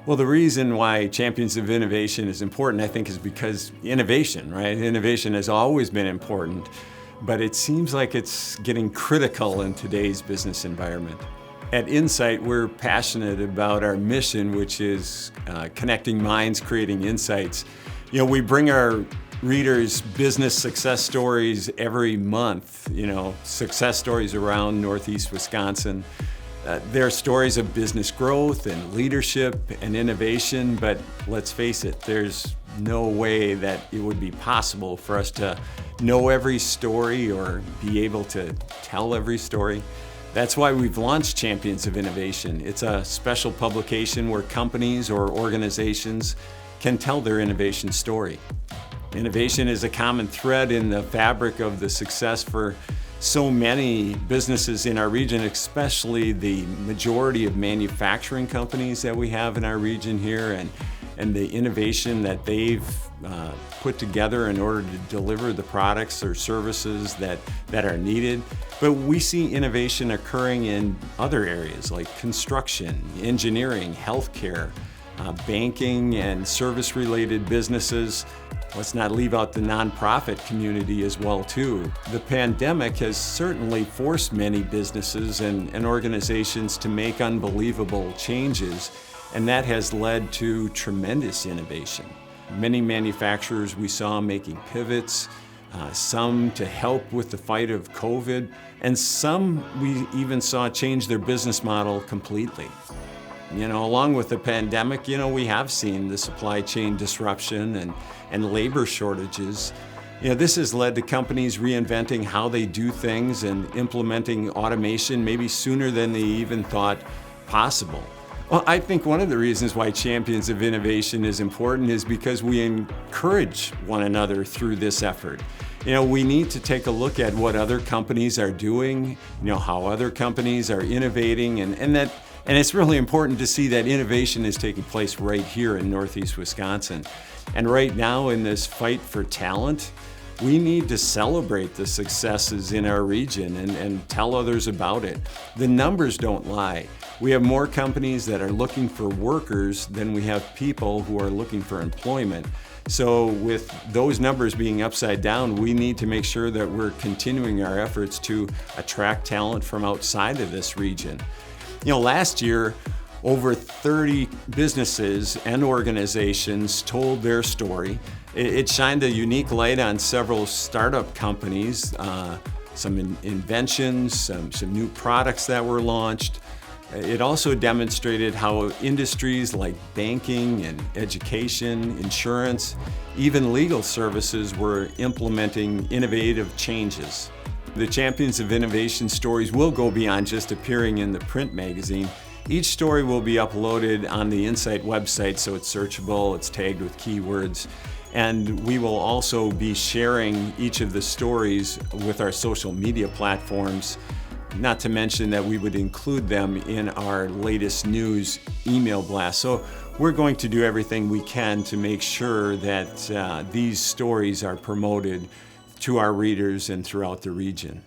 Well, the reason why Champions of Innovation is important, I think, is because innovation, right? Innovation has always been important, but it seems like it's getting critical in today's business environment. At Insight, we're passionate about our mission, which is connecting minds, creating insights. We bring our readers business success stories every month, success stories around Northeast Wisconsin. They're stories of business growth and leadership and innovation, but let's face it, there's no way that it would be possible for us to know every story or be able to tell every story. That's why we've launched Champions of Innovation. It's a special publication where companies or organizations can tell their innovation story. Innovation is a common thread in the fabric of the success for so many businesses in our region, especially the majority of manufacturing companies that we have in our region here, and the innovation that they've put together in order to deliver the products or services that are needed. But we see innovation occurring in other areas like construction, engineering, healthcare, banking, and service-related businesses. Let's not leave out the nonprofit community as well too. The pandemic has certainly forced many businesses and organizations to make unbelievable changes, and that has led to tremendous innovation. Many manufacturers we saw making pivots, some to help with the fight of COVID, and some we even saw change their business model completely. Along with the pandemic, we have seen the supply chain disruption and labor shortages. This has led to companies reinventing how they do things and implementing automation maybe sooner than they even thought possible. Well, I think one of the reasons why Champions of Innovation is important is because we encourage one another through this effort. We need to take a look at what other companies are doing, how other companies are innovating, and it's really important to see that innovation is taking place right here in Northeast Wisconsin. And right now in this fight for talent, we need to celebrate the successes in our region and tell others about it. The numbers don't lie. We have more companies that are looking for workers than we have people who are looking for employment. So with those numbers being upside down, we need to make sure that we're continuing our efforts to attract talent from outside of this region. Last year, over 30 businesses and organizations told their story. It shined a unique light on several startup companies, some inventions, some new products that were launched. It also demonstrated how industries like banking and education, insurance, even legal services were implementing innovative changes. The Champions of Innovation stories will go beyond just appearing in the print magazine. Each story will be uploaded on the Insight website, so it's searchable, it's tagged with keywords, and we will also be sharing each of the stories with our social media platforms, not to mention that we would include them in our latest news email blast. So we're going to do everything we can to make sure that these stories are promoted to our readers and throughout the region.